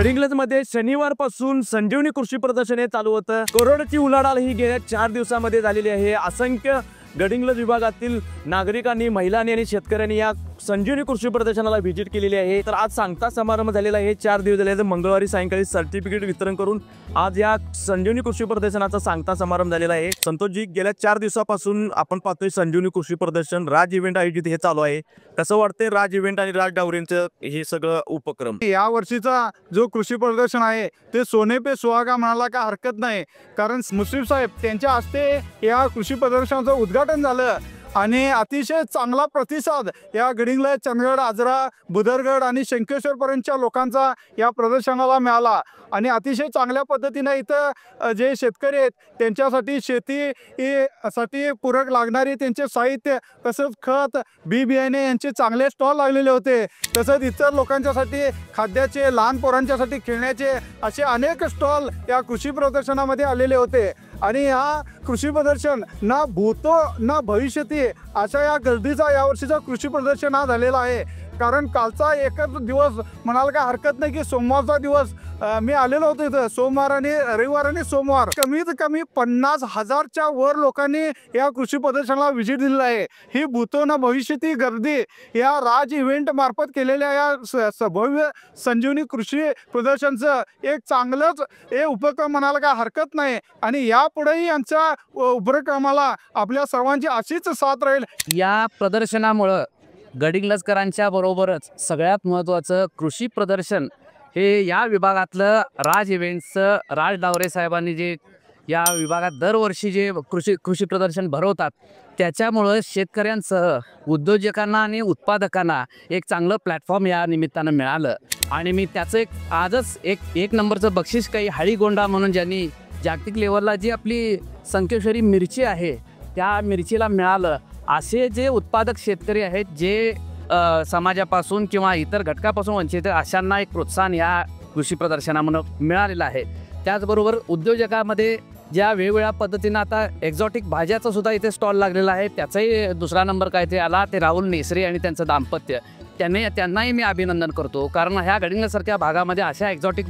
गडिंग्लजमध्ये शनिवारपासून संजीवनी कृषी प्रदर्शन हे चालू होतं। करोडची उलाढाल ही गेल्या 4 दिवसांमध्ये झालेली आहे। असंख्य गडिंग्लज विभागातील नागरिकांनी, महिलांनी आणि शेतकऱ्यांनी या संजीवनी कृषी प्रदर्शनाला व्हिजिट केलेली आहे। तर आज सांगता समारंभ झालेला आहे। 4 दिवस झाले, तर मंगळवारी सायंकाळी सर्टिफिकेट वितरण करून आज या संजीवनी कृषी प्रदर्शनाचा सांगता समारंभ झालेला आहे। संतोषजी, गेल्या 4 दिवसापासून आपण पाहतोय संजीवनी कृषी प्रदर्शन राज इव्हेंट आयोजित हे चालू आहे। कसं वाटतंय राज इव्हेंट आणि राज डावरेंचं हे सगळं उपक्रम? या वर्षीचा जो कृषी प्रदर्शन आहे ते सोने पे सुहागा म्हणायला काय हरकत नाही, कारण मुश्रीफ साहेब त्यांच्या हस्ते या कृषी प्रदर्शनाचं उद्घाटन झालं आणि अतिशय चांगला प्रतिसाद या गडिंग्लज, चंदगड, आजरा, बुदरगड आणि शंकेश्वर पर्यंतच्या लोकांचा या प्रदर्शनाला मिळाला। आणि अतिशय चांगल्या पद्धतीने इथं जे शेतकरी आहेत त्यांच्यासाठी शेतीसाठी पूरक लागणारी त्यांचे साहित्य, तसंच खत, बी बियाणे यांचे चांगले स्टॉल लागलेले होते। तसंच इतर लोकांच्यासाठी खाद्याचे, लहान पोरांच्यासाठी खेळण्याचे असे अनेक स्टॉल या कृषी प्रदर्शनामध्ये आलेले होते। आणि हा कृषी प्रदर्शन ना भूतो ना भविष्यती अशा या गर्दीचा यावर्षीचा कृषी प्रदर्शन हा झालेला आहे। कारण कालचा एकच दिवस म्हणाल काय हरकत नाही की सोमवारचा दिवस मी आलेलो होतो इथं, सोमवार आणि रविवार आणि सोमवार कमीत कमी 50,000च्या वर लोकांनी या कृषी प्रदर्शनाला व्हिजिट दिलेला आहे। ही भूतो ना भविष्यती गर्दी या राज इव्हेंट मार्फत केलेल्या या भव्य संजीवनी कृषी प्रदर्शनचं एक चांगलंच हे उपक्रम म्हणायला काय हरकत नाही। आणि यापुढेही यांच्या उपक्रमाला आपल्या सर्वांची अशीच साथ राहील। या प्रदर्शनामुळे गडिंग्लजकरांच्या बरोबरच सगळ्यात महत्त्वाचं कृषी प्रदर्शन हे या विभागातलं राज इव्हेंट्सचं राज डावरे साहेबांनी जे या विभागात दरवर्षी जे कृषी प्रदर्शन भरवतात त्याच्यामुळं शेतकऱ्यांसह उद्योजकांना आणि उत्पादकांना एक चांगलं प्लॅटफॉर्म या निमित्तानं मिळालं। आणि मी त्याचं आजच एक नंबरचं बक्षीस काही हळीगोंडा म्हणून ज्यांनी जागतिक लेवलला जी आपली संकेश्वरी मिरची आहे त्या मिरचीला मिळालं। असे जे उत्पादक शेतकरी आहेत जे समाजापासून किंवा इतर घटकापासून वंचित अशांना एक प्रोत्साहन या कृषी प्रदर्शनामुळे मिळालेलं आहे। त्याचबरोबर उद्योजकामध्ये ज्या वेगवेगळ्या पद्धतीनं आता एक्झॉटिक भाज्याचा सुद्धा इथे स्टॉल लागलेला आहे, त्याचाही दुसरा नंबर काय ते आला ते राहुल नेसरे आणि त्यांचं दाम्पत्य, त्यांनाही मी अभिनंदन करतो। कारण ह्या गडिंग्लजसारख्या भागामध्ये अशा एक्झॉटिक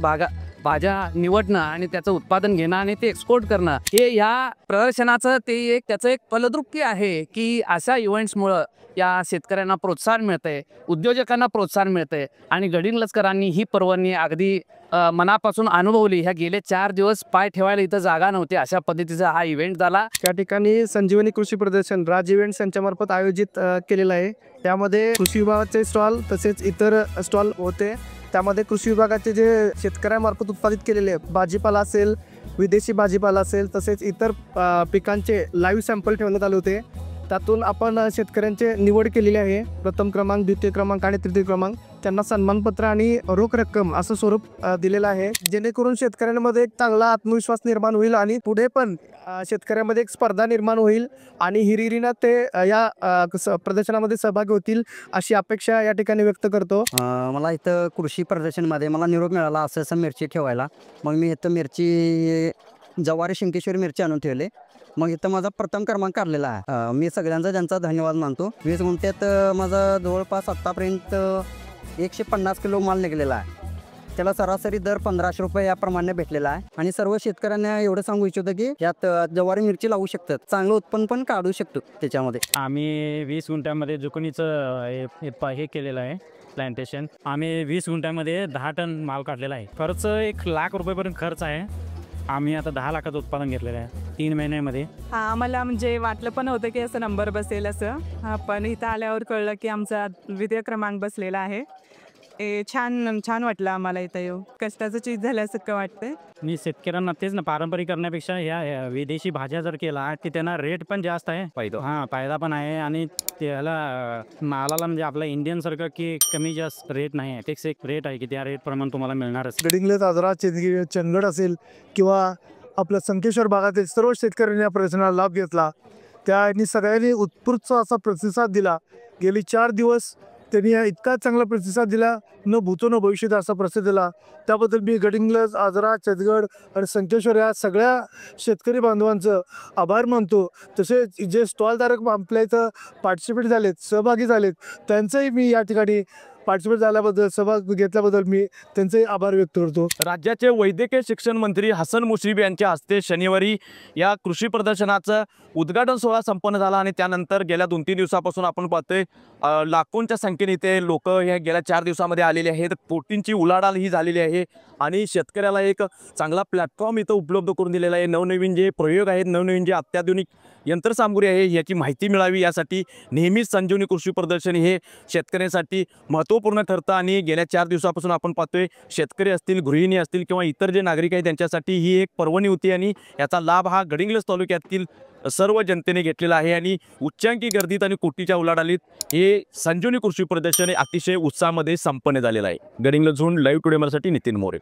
भाज्या निवडणं आणि त्याचं उत्पादन घेणं आणि ते एक्सपोर्ट करणं हे या प्रदर्शनाचं त्याचं एक फलद्रुपी आहे की अशा इव्हेंट्समुळं या शेतकऱ्यांना प्रोत्साहन मिळतंय, उद्योजकांना प्रोत्साहन मिळतंय आणि गडिंग्लजकरांनी ही पर्वणी अगदी मनापासून अनुभवली। ह्या गेले 4 दिवस पाय ठेवायला इथं जागा नव्हती, अशा पद्धतीचा हा इव्हेंट झाला। त्या ठिकाणी संजीवनी कृषी प्रदर्शन राज इव्हेंट्स यांच्यामार्फत आयोजित केलेलं आहे। त्यामध्ये कृषी विभागाचे स्टॉल तसेच इतर स्टॉल होते। त्यामध्ये कृषी विभागाचे जे शेतकऱ्यांमार्फत उत्पादित केलेले भाजीपाला असेल, विदेशी भाजीपाला असेल, तसेच इतर पिकांचे लाईव्ह सॅम्पल ठेवण्यात आले होते। त्यातून आपण शेतकऱ्यांचे निवड केलेली आहे। प्रथम क्रमांक, द्वितीय क्रमांक आणि तृतीय क्रमांक त्यांना सन्मानपत्र आणि रोख रक्कम असं स्वरूप दिलेलं आहे, जेणेकरून शेतकऱ्यांमध्ये एक चांगला आत्मविश्वास निर्माण होईल आणि पुढे पण शेतकऱ्यांमध्ये एक स्पर्धा निर्माण होईल आणि हिरिरीनं ते या प्रदर्शनामध्ये सहभागी होतील अशी अपेक्षा या ठिकाणी व्यक्त करतो। मला इथं कृषी प्रदर्शनमध्ये मला निरोप मिळाला असं मिरची ठेवायला, मग मी इथं मिरची जवारी शंकेश्वरी मिरची आणून ठेवले। मग इथं माझा प्रथम क्रमांक काढलेला आहे। मी सगळ्यांचा त्यांचा धन्यवाद मानतो। 20 गुंठ्यात माझा जवळपास आत्तापर्यंत 150 किलो माल निघलेला आहे। त्याला सरासरी दर 1500 रुपये याप्रमाणे भेटलेला आहे। आणि सर्व शेतकऱ्यांना एवढं सांगू इच्छितो की यात जवारी मिरची लावू शकतात, चांगलं उत्पन्न पण काढू शकतो त्याच्यामध्ये। आम्ही 20 गुंठ्यामध्ये जुकनीचं हे केलेलं आहे प्लांटेशन। आम्ही 20 गुंठ्यामध्ये 10 टन माल काढलेला आहे। खर्च 1 लाख रुपयेपर्यंत खर्च आहे। आम्ही आता 10 लाखाचं उत्पादन घेतलेलं आहे 3 महिन्यामध्ये। हां, मला म्हणजे वाटलं पण होतं की असं नंबर बसेल असं, पण इथं आल्यावर कळलं की आमचा द्वितीय क्रमांक बसलेला आहे। छान वाटलं आम्हाला इथं येऊन, कष्टाचं चीज झाल्यासारखं वाटतंय। मी शेतकऱ्यांना तेच ना, पारंपरिक करण्यापेक्षा ह्या विदेशी भाज्या जर केला की त्यांना रेट पण जास्त आहे, फायदा पण आहे आणि त्याला मालाला म्हणजे आपला इंडियन सारखं की कमी जास्त रेट नाही आहे, फिक्स एक रेट आहे की त्या रेट प्रमाणे तुम्हाला मिळणारच। गडिंग्लज, आजरा, चंदगड असेल किंवा आपल्या संकेश्वर भागातील सर्व शेतकऱ्यांनी या प्रदर्शनाला लाभ घेतला। त्यांनी सगळ्यांनी उत्स्फूर्त असा प्रतिसाद दिला। गेली 4 दिवस त्यांनी इतका चांगला प्रतिसाद दिला, न भूतो न भविष्यती असा प्रतिसाद दिला। त्याबद्दल मी गडिंग्लज, आजरा, चंदगड आणि संकेश्वर या सगळ्या शेतकरी बांधवांचं आभार मानतो। तसेच जे स्टॉलधारक आपल्या इथं पार्टिसिपेट झालेत, सहभागी झालेत, त्यांचंही मी या ठिकाणी पार्टिसिपेट झाल्याबद्दल, सहभाग घेतल्याबद्दल मी त्यांचे आभार व्यक्त करतो. राज्याचे वैद्यकीय शिक्षण मंत्री हसन मुश्रीफ यांच्या हस्ते शनिवारी या कृषी प्रदर्शनाचं उद्घाटन सोहळा संपन्न झाला आणि त्यानंतर गेल्या 2-3 दिवसापासून आपण पाहतोय लाखोंच्या संख्येने इथे लोक या गेल्या 4 दिवसामध्ये आलेले आहेत. कोटींची उलाढाल ही झालेली आहे आणि शेतकऱ्याला एक चांगला प्लॅटफॉर्म इथं उपलब्ध करून दिलेला आहे. नवनवीन जे प्रयोग आहेत, नवनवीन जे अत्याधुनिक यंत्रसामुग्री आहे याची माहिती मिळावी यासाठी नेहमीच संजीवनी कृषी प्रदर्शन हे शेतकऱ्यांसाठी महत्त्वपूर्ण ठरतं आणि गेल्या 4 दिवसापासून आपण पाहतोय शेतकरी असतील, गृहिणी असतील किंवा इतर जे नागरिक आहेत त्यांच्यासाठी ही एक पर्वणी होती आणि याचा लाभ हा गडिंग्लज तालुक्यातील सर्व जनतेने घेतलेला आहे आणि उच्चांकी गर्दीत आणि कोटीच्या उलाढालीत हे संजीवनी कृषी प्रदर्शन अतिशय उत्साहामध्ये संपन्न झालेलं आहे. गडिंग्लजहून लाईव्ह टुडे मराठी नितीन मोरे.